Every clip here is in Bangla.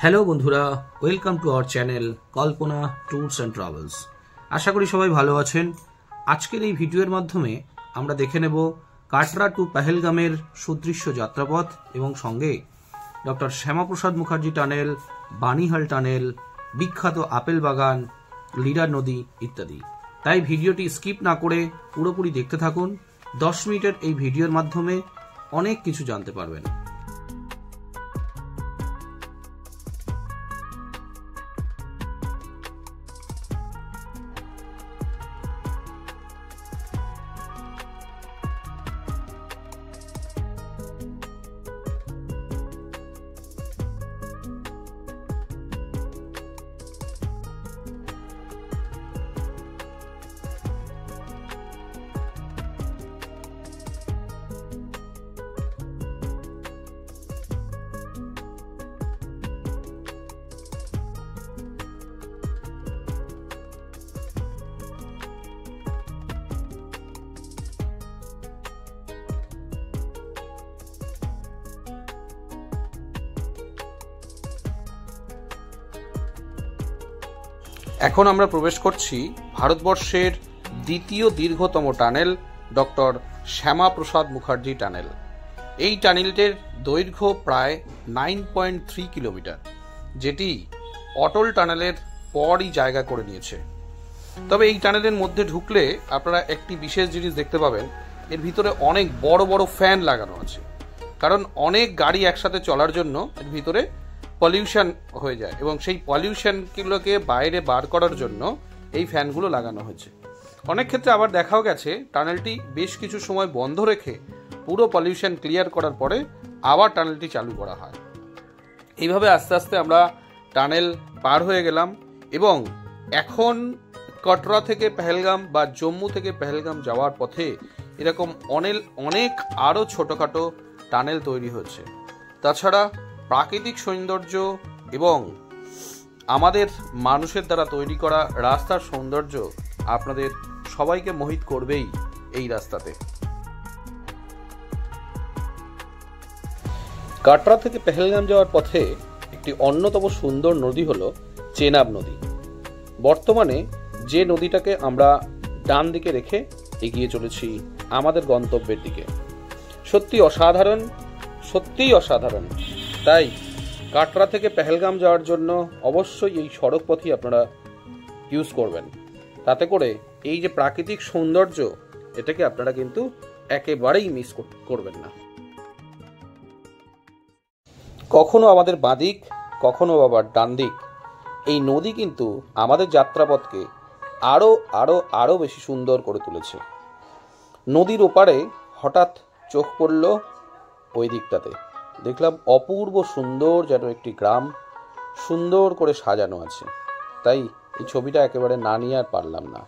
হ্যালো বন্ধুরা, welcome to our channel Kalpana tours and travels. আশা করি সবাই ভালো আছেন। আজকের এই ভিডিওর মাধ্যমে আমরা দেখে নেব কাটরা টু পেহেলগামের সুদৃশ্য যাত্রাপথ এবং সঙ্গে doctor Shyama Prasad Mukherjee tunnel, Banihal tunnel, বিখ্যাত আপেল বাগান, লিডার নদী ইত্যাদি। তাই ভিডিওটি স্কিপ না করে পুরোপুরি দেখতে থাকুন। 10 মিনিটের এই ভিডিওর মাধ্যমে অনেক কিছু জানতে পারবেন। এখন আমরা প্রবেশ করছি ভারতবর্ষের দ্বিতীয় দীর্ঘতম tunnel doctor Shyama Prasad Mukherjee tunnel. এই টানেলটির দৈর্ঘ্য প্রায় 9.3 কিলোমিটার, যেটি অটল টানেলের পরই জায়গা করে নিয়েছে। তবে এই টানেলের মধ্যে ঢুকলে আপনারা একটি বিশেষ জিনিস দেখতে পাবেন, এর ভিতরে অনেক বড় বড় ফ্যান লাগানো আছে। কারণ অনেক গাড়ি একসাথে চলার জন্য এর ভিতরে পলিউশন হয়ে যায় এবং সেই পলিউশনগুলোকে বাইরে বার করার জন্য এই ফ্যানগুলো লাগানো হয়েছে। অনেক ক্ষেত্রে আবার দেখাও গেছে টানেলটি বেশ কিছু সময় বন্ধ রেখে পুরো পলিউশন ক্লিয়ার করার পরে আবার টানেলটি চালু করা হয়। এইভাবে আস্তে আস্তে আমরা টানেল পার হয়ে গেলাম এবং এখন কটরা থেকে পেহেলগাম বা জম্মু থেকে পেহেলগাম যাওয়ার পথে এরকম অনেক আরও ছোটোখাটো টানেল তৈরি হচ্ছে। তাছাড়া প্রাকৃতিক সৌন্দর্য এবং আমাদের মানুষের দ্বারা তৈরি করা রাস্তার সৌন্দর্য আপনাদের সবাইকে মোহিত করবেই এই রাস্তাতে। কাটরা থেকে পেহেলগাম যাওয়ার পথে একটি অন্যতম সুন্দর নদী হলো চেনাব নদী। বর্তমানে যে নদীটাকে আমরা ডান দিকে রেখে এগিয়ে চলেছি আমাদের গন্তব্যের দিকে। সত্যিই অসাধারণ। তাই কাটরা থেকে পেহেলগাম যাওয়ার জন্য অবশ্যই এই সড়ক পথই আপনারা ইউজ করবেন। তাতে করে এই যে প্রাকৃতিক সৌন্দর্য, এটাকে আপনারা কিন্তু একেবারেই মিস করবেন না। কখনো আমাদের বাঁদিক, কখনো আবার ডান দিক, এই নদী কিন্তু আমাদের যাত্রাপথকে আরো বেশি সুন্দর করে তুলেছে। নদীর ওপারে হঠাৎ চোখ পড়ল ওই দিকটাতে, দেখলাম অপূর্ব সুন্দর যেন একটি গ্রাম সুন্দর করে সাজানো আছে। তাই এই ছবিটা একেবারে না নিয়ে আর পারলাম না।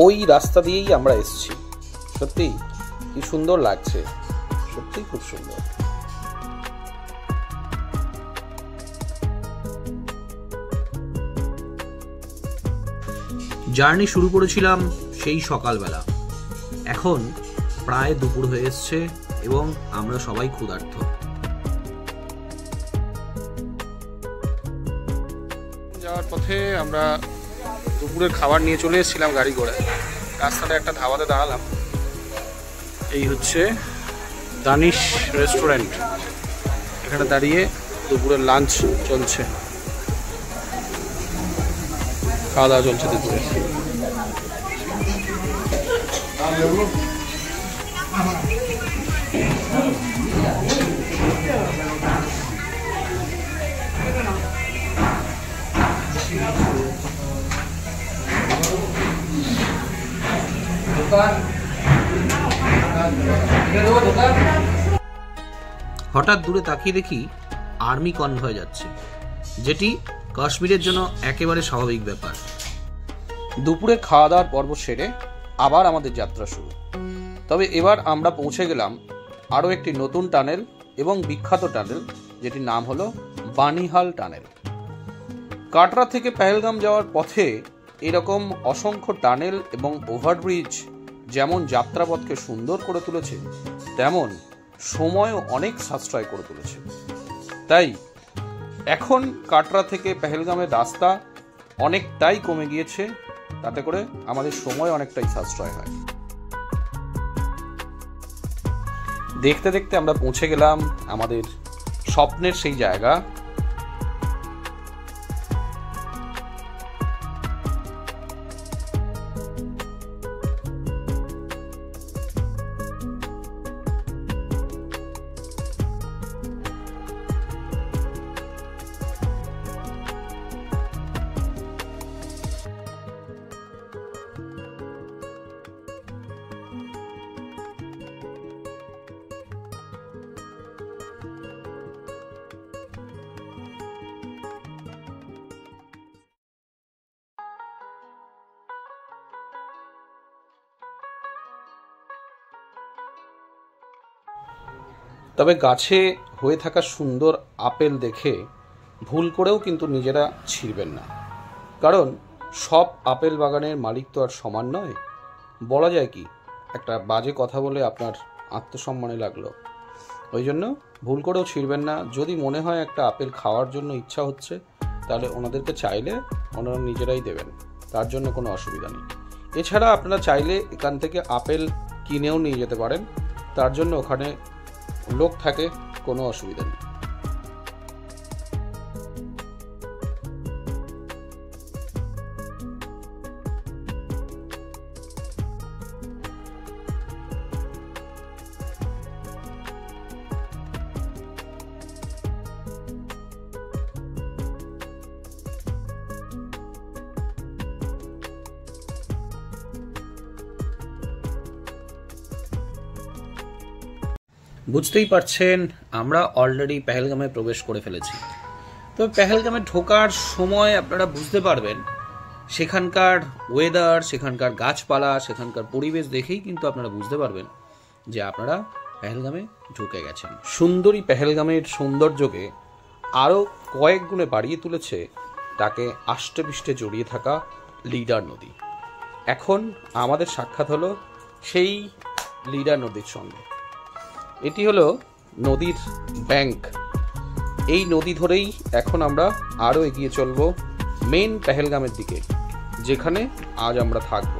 ওই রাস্তা দিয়েই আমরা এসেছি। সত্যি কি সুন্দর লাগছে, সত্যি খুব সুন্দর। জার্নি শুরু করেছিলাম সেই সকালবেলা। এখন প্রায় দুপুর হয়ে এসছে এবং আমরা সবাই ক্ষুধার্ত। যাওয়ার পথে আমরা দুপুরের খাবার নিয়ে চলে এসেছিলাম গাড়ি করে। রাস্তাটা একটা ধাবাতে দাঁড়ালাম। এই হচ্ছে দানিশ রেস্টুরেন্ট। এখানে দাঁড়িয়ে দুপুরের লাঞ্চ চলছে, খাওয়া দাওয়া চলছে দুপুরে। হঠাৎ দূরে তাকিয়ে দেখি আর্মি কনভয় যাচ্ছে, যেটি কাশ্মীরের জন্য একেবারে স্বাভাবিক ব্যাপার। দুপুরের খাওয়া দাওয়ার পর্ব সেরে আবার আমাদের যাত্রা শুরু। তবে এবার আমরা পৌঁছে গেলাম আরও একটি নতুন টানেল এবং বিখ্যাত টানেল, যেটির নাম হলো বানিহাল টানেল। কাটরা থেকে পেহেলগাম যাওয়ার পথে এরকম অসংখ্য টানেল এবং ওভারব্রিজ যেমন যাত্রাপথকে সুন্দর করে তুলেছে, তেমন সময়ও অনেক সাশ্রয় করে তুলেছে। তাই এখন কাটরা থেকে পেহেলগামের রাস্তা অনেকটাই কমে গিয়েছে, তাতে করে আমাদের সময় অনেকটাই সাশ্রয় হয়। দেখতে দেখতে আমরা পৌঁছে গেলাম আমাদের স্বপ্নের সেই জায়গা। তবে গাছে হয়ে থাকা সুন্দর আপেল দেখে ভুল করেও কিন্তু নিজেরা ছিঁড়বেন না, কারণ সব আপেল বাগানের মালিক তো আর সমান নয়। বলা যায় কি, একটা বাজে কথা বলে আপনার আত্মসম্মানে লাগলো, ওই জন্য ভুল করেও ছিঁড়বেন না। যদি মনে হয় একটা আপেল খাওয়ার জন্য ইচ্ছা হচ্ছে, তাহলে ওনাদেরকে চাইলে ওনারা নিজেরাই দেবেন, তার জন্য কোনো অসুবিধা নেই। এছাড়া আপনারা চাইলে এখান থেকে আপেল কিনেও নিয়ে যেতে পারেন, তার জন্য ওখানে লোক থাকে, কোনো অসুবিধা নেই। বুঝতেই পারছেন আমরা অলরেডি পেহেলগামে প্রবেশ করে ফেলেছি। তো পেহেলগামে ঢোকার সময় আপনারা বুঝতে পারবেন সেখানকার ওয়েদার, সেখানকার গাছপালা, সেখানকার পরিবেশ দেখেই কিন্তু আপনারা বুঝতে পারবেন যে আপনারা পেহেলগামে ঢুকে গেছেন। সুন্দরী পেহেলগামের সৌন্দর্যকে আরও কয়েক গুণে বাড়িয়ে তুলেছে তাকে আষ্টেপৃষ্ঠে জড়িয়ে থাকা লিডার নদী। এখন আমাদের সাক্ষাৎ হলো সেই লিডার নদীর সঙ্গে। এটি হলো নদীর ব্যাংক। এই নদী ধরেই এখন আমরা আরও এগিয়ে চলব মেন পেহেলগামের দিকে, যেখানে আজ আমরা থাকব।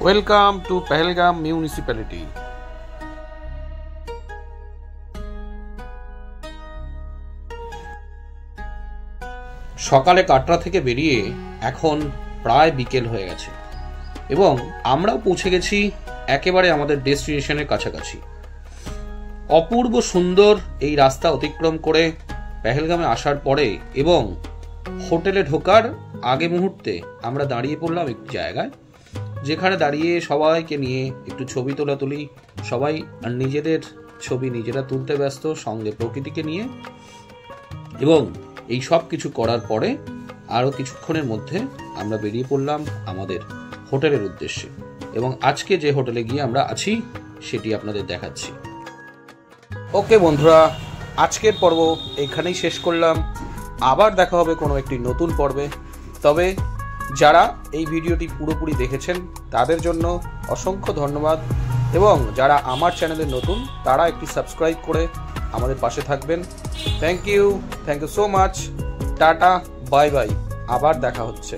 Welcome to Pahalgam municipality. সকালে কাটরা থেকে বেরিয়ে এখন প্রায় বিকেল হয়ে গেছে এবং আমরাও পৌঁছে গেছি একেবারে আমাদের ডেস্টিনেশনের কাছাকাছি। অপূর্ব সুন্দর এই রাস্তা অতিক্রম করে পেহেলগামে আসার পরে এবং হোটেলে ঢোকার আগে মুহূর্তে আমরা দাঁড়িয়ে পড়লাম একটি জায়গায়, যেখানে দাঁড়িয়ে সবাইকে নিয়ে একটু ছবি তোলাতুলি, সবাই নিজেদের ছবি নিজেরা তুলতে ব্যস্ত, সঙ্গে প্রকৃতিকে নিয়ে। এবং এই সব কিছু করার পরে আরও কিছুক্ষণের মধ্যে আমরা বেরিয়ে পড়লাম আমাদের হোটেলের উদ্দেশ্যে, এবং আজকে যে হোটেলে গিয়ে আমরা আছি সেটি আপনাদের দেখাচ্ছি। ওকে বন্ধুরা, আজকের পর্ব এখানেই শেষ করলাম। আবার দেখা হবে কোনো একটি নতুন পর্বে। তবে যারা এই ভিডিওটি পুরোপুরি দেখেছেন তাদের জন্য অসংখ্য ধন্যবাদ, এবং যারা আমার চ্যানেলে নতুন তারা একটি সাবস্ক্রাইব করে আমাদের পাশে থাকবেন। Thank you so much. Tata, bye bye, আবার দেখা হচ্ছে।